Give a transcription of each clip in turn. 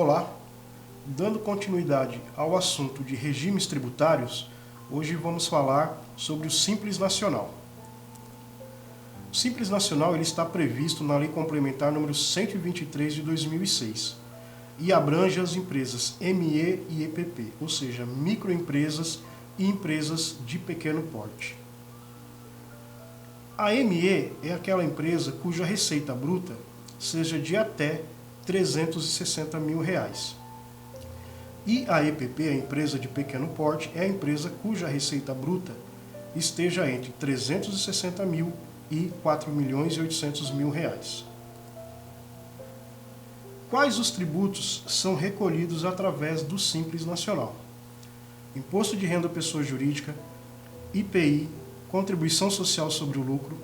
Olá, dando continuidade ao assunto de regimes tributários, hoje vamos falar sobre o Simples Nacional. O Simples Nacional ele está previsto na Lei Complementar número 123 de 2006 e abrange as empresas ME e EPP, ou seja, microempresas e empresas de pequeno porte. A ME é aquela empresa cuja receita bruta seja de até R$360 mil. E a EPP, a empresa de pequeno porte, é a empresa cuja receita bruta esteja entre 360 mil e 4.800.000 reais. Quais os tributos são recolhidos através do Simples Nacional? Imposto de Renda Pessoa Jurídica, IPI, Contribuição Social sobre o Lucro,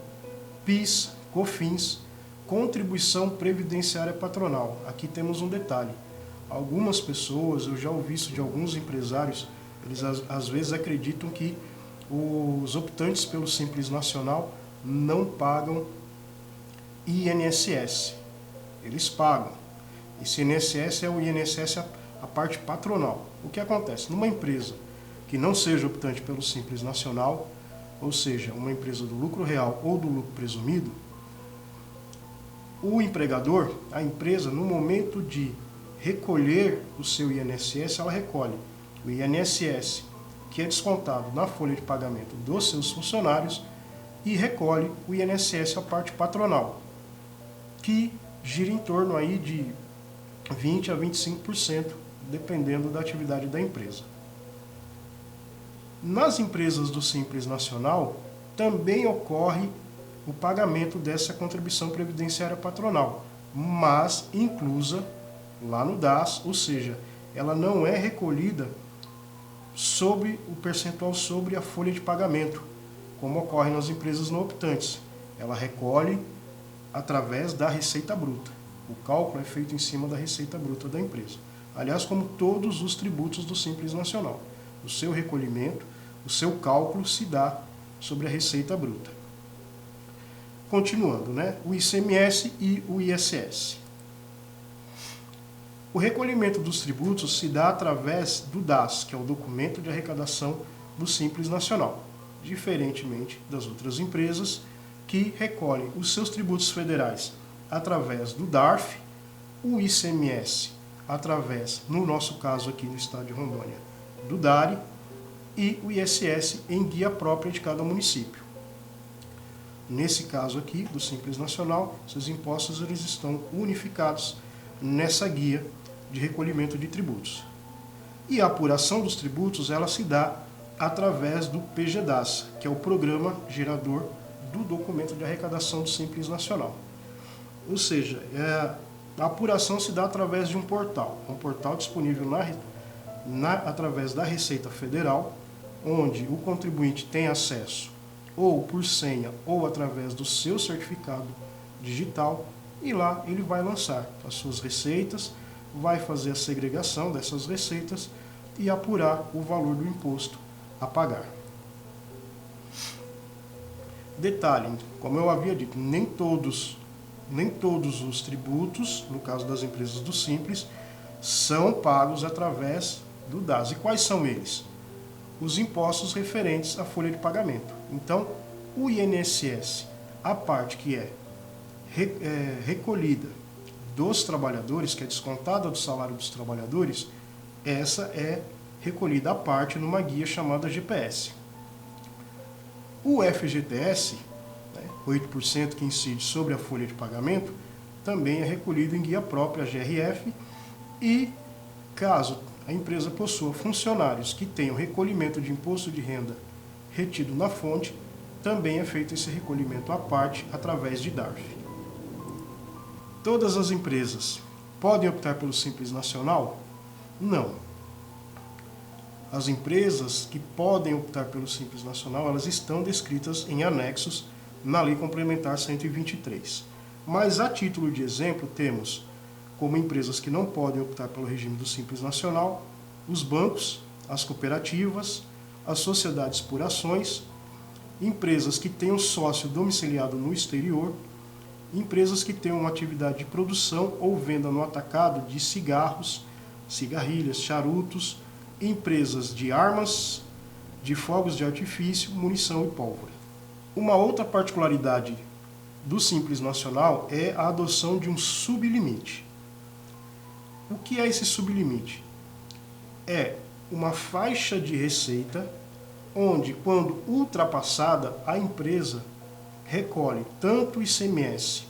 PIS, COFINS, Contribuição Previdenciária Patronal. Aqui temos um detalhe. Algumas pessoas, eu já ouvi isso de alguns empresários, eles às vezes acreditam que os optantes pelo Simples Nacional não pagam INSS. Eles pagam. Esse INSS é o INSS a parte patronal. O que acontece? Numa empresa que não seja optante pelo Simples Nacional, ou seja, uma empresa do lucro real ou do lucro presumido, o empregador, a empresa, no momento de recolher o seu INSS, ela recolhe o INSS, que é descontado na folha de pagamento dos seus funcionários, e recolhe o INSS, a parte patronal, que gira em torno aí de 20% a 25%, dependendo da atividade da empresa. Nas empresas do Simples Nacional, também ocorre o pagamento dessa contribuição previdenciária patronal, mas inclusa lá no DAS, ou seja, ela não é recolhida sobre o percentual sobre a folha de pagamento, como ocorre nas empresas não optantes. Ela recolhe através da receita bruta. O cálculo é feito em cima da receita bruta da empresa. Aliás, como todos os tributos do Simples Nacional. O seu recolhimento, o seu cálculo se dá sobre a receita bruta. Continuando, o ICMS e o ISS. O recolhimento dos tributos se dá através do DAS, que é o Documento de Arrecadação do Simples Nacional, diferentemente das outras empresas que recolhem os seus tributos federais através do DARF, o ICMS através, no nosso caso aqui no estado de Rondônia, do DARE, e o ISS em guia própria de cada município. Nesse caso aqui, do Simples Nacional, seus impostos eles estão unificados nessa guia de recolhimento de tributos. E a apuração dos tributos ela se dá através do PGDAS, que é o Programa Gerador do Documento de Arrecadação do Simples Nacional. Ou seja, a apuração se dá através de um portal disponível através da Receita Federal, onde o contribuinte tem acesso ou por senha ou através do seu certificado digital, e lá ele vai lançar as suas receitas, vai fazer a segregação dessas receitas e apurar o valor do imposto a pagar. Detalhe, como eu havia dito, nem todos os tributos, no caso das empresas do Simples, são pagos através do DAS. E quais são eles? Os impostos referentes à folha de pagamento. Então, o INSS, a parte que é recolhida dos trabalhadores, que é descontada do salário dos trabalhadores, essa é recolhida à parte numa guia chamada GPS. O FGTS, 8% que incide sobre a folha de pagamento, também é recolhido em guia própria, GRF, e caso a empresa possua funcionários que tenham recolhimento de imposto de renda retido na fonte, também é feito esse recolhimento à parte através de DARF. Todas as empresas podem optar pelo Simples Nacional? Não. As empresas que podem optar pelo Simples Nacional, elas estão descritas em anexos na Lei Complementar 123. Mas, a título de exemplo, temos como empresas que não podem optar pelo regime do Simples Nacional, os bancos, as cooperativas, as sociedades por ações, empresas que tenham sócio domiciliado no exterior empresas que têm uma atividade de produção ou venda no atacado de cigarros, cigarrilhas, charutos, empresas de armas, de fogos de artifício, munição e pólvora. Uma outra particularidade do Simples Nacional é a adoção de um sublimite. O que é esse sublimite? É uma faixa de receita onde, quando ultrapassada, a empresa recolhe tanto o ICMS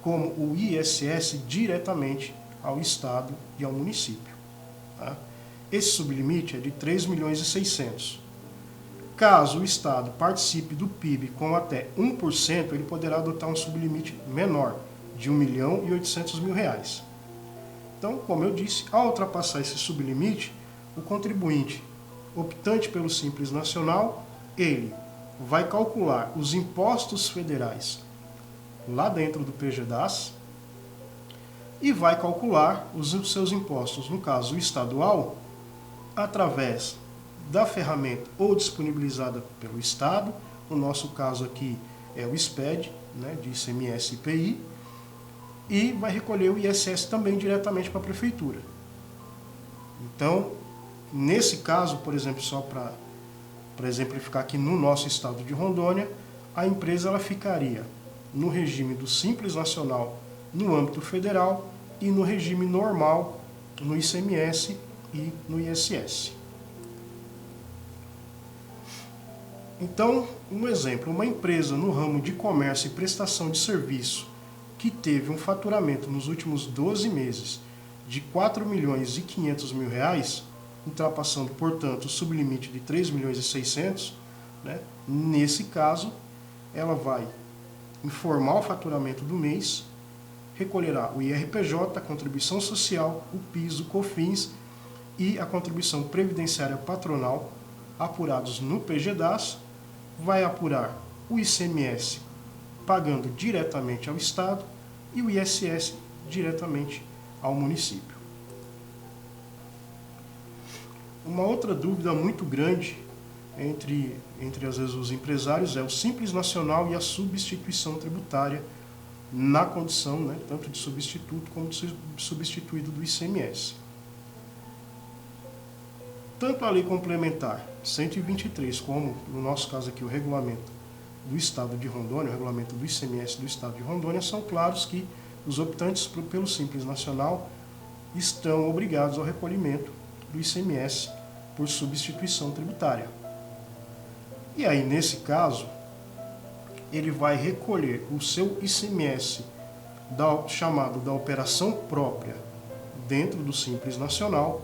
como o ISS diretamente ao Estado e ao município. Tá? Esse sublimite é de 3.600.000. Caso o Estado participe do PIB com até 1%, ele poderá adotar um sublimite menor, de R$ 1.800.000. Então, como eu disse, ao ultrapassar esse sublimite, o contribuinte optante pelo Simples Nacional, ele vai calcular os impostos federais lá dentro do PGDAS e vai calcular os seus impostos, no caso o estadual, através da ferramenta ou disponibilizada pelo Estado, no nosso caso aqui é o SPED, né, de ICMS e IPI, e vai recolher o ISS também diretamente para a Prefeitura. Então, nesse caso, por exemplo, só para exemplificar aqui no nosso estado de Rondônia, a empresa ela ficaria no regime do Simples Nacional no âmbito federal e no regime normal no ICMS e no ISS. Então, um exemplo, uma empresa no ramo de comércio e prestação de serviço que teve um faturamento nos últimos 12 meses de R$ 4.500.000, ultrapassando, portanto, o sublimite de 3.600.000, né? Nesse caso, ela vai informar o faturamento do mês, recolherá o IRPJ, a contribuição social, o PIS, o COFINS e a contribuição previdenciária patronal apurados no PGDAS, vai apurar o ICMS pagando diretamente ao Estado e o ISS diretamente ao município. Uma outra dúvida muito grande entre às vezes os empresários é o Simples Nacional e a substituição tributária na condição, né, tanto de substituto como de substituído do ICMS. Tanto a Lei Complementar 123, como, no nosso caso aqui, o regulamento do Estado de Rondônia, o regulamento do ICMS do Estado de Rondônia, são claros que os optantes pelo Simples Nacional estão obrigados ao recolhimento do ICMS por substituição tributária. E aí, nesse caso, ele vai recolher o seu ICMS chamado da operação própria dentro do Simples Nacional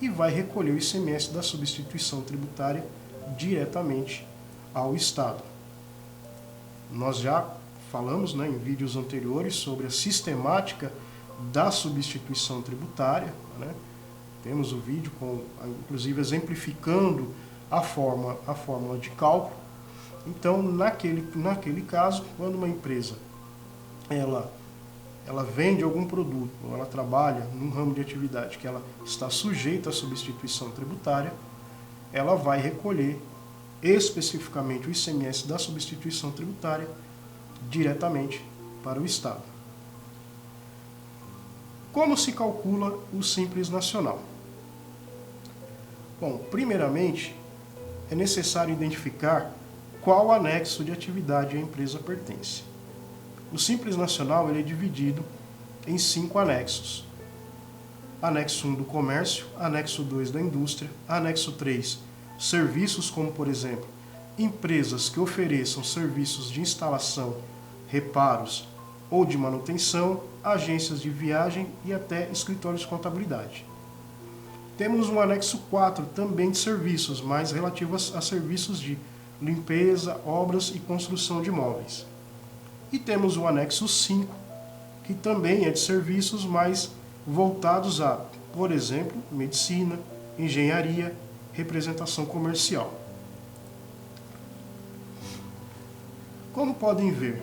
e vai recolher o ICMS da substituição tributária diretamente ao Estado. Nós já falamos, né, em vídeos anteriores sobre a sistemática da substituição tributária, né? Temos o vídeo inclusive exemplificando a fórmula de cálculo. Então, naquele caso, quando uma empresa ela vende algum produto, ou ela trabalha num ramo de atividade que ela está sujeita à substituição tributária, ela vai recolher especificamente o ICMS da substituição tributária diretamente para o Estado. Como se calcula o Simples Nacional? Bom, primeiramente, é necessário identificar qual anexo de atividade a empresa pertence. O Simples Nacional ele é dividido em 5 anexos. Anexo 1 do comércio, anexo 2 da indústria, anexo 3, serviços como, por exemplo, empresas que ofereçam serviços de instalação, reparos ou de manutenção, agências de viagem e até escritórios de contabilidade. Temos um anexo 4 também de serviços, mais relativos a serviços de limpeza, obras e construção de imóveis. E temos o anexo 5, que também é de serviços, mais voltados a, por exemplo, medicina, engenharia, representação comercial. Como podem ver,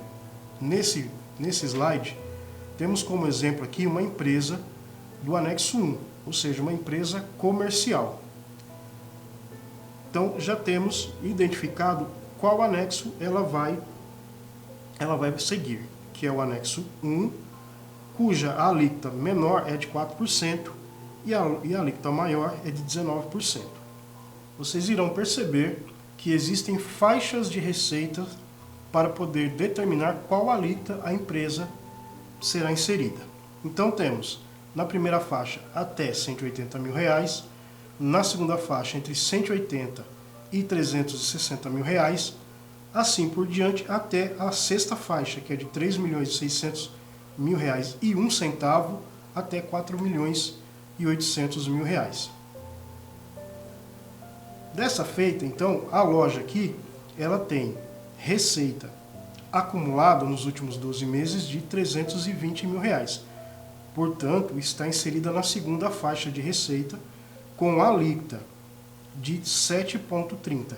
nesse slide, temos como exemplo aqui uma empresa do anexo 1, ou seja, uma empresa comercial. Então, já temos identificado qual anexo ela vai seguir, que é o anexo 1, cuja a alíquota menor é de 4% e a alíquota maior é de 19%. Vocês irão perceber que existem faixas de receita para poder determinar qual alíquota a empresa será inserida. Então temos na primeira faixa até R$180 mil, na segunda faixa entre 180 e 360 mil reais, assim por diante até a sexta faixa, que é de R$3.600.000 e 1 centavo até R$4.800.000. Dessa feita, então, a loja aqui, ela tem receita acumulada nos últimos 12 meses de R$320 mil. Portanto, está inserida na segunda faixa de receita com a alíquota de 7,30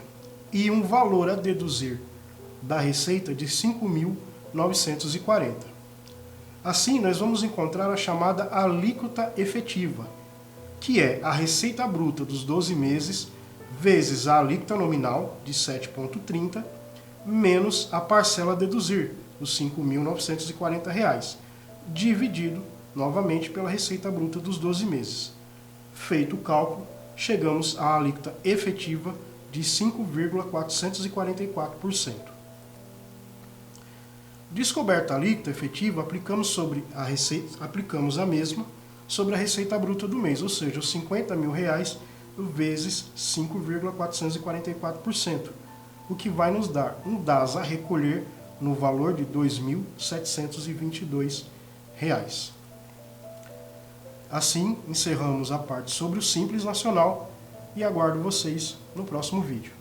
e um valor a deduzir da receita de 5.940. Assim, nós vamos encontrar a chamada alíquota efetiva, que é a receita bruta dos 12 meses vezes a alíquota nominal de 7,30 menos a parcela a deduzir, os R$5.940, dividido novamente pela receita bruta dos 12 meses. Feito o cálculo, chegamos à alíquota efetiva de 5,444%. Descoberta a alíquota efetiva, aplicamos a mesma sobre a receita bruta do mês, ou seja, os R$50 mil vezes 5,444%, o que vai nos dar um DAS a recolher no valor de R$2.722. Assim, encerramos a parte sobre o Simples Nacional e aguardo vocês no próximo vídeo.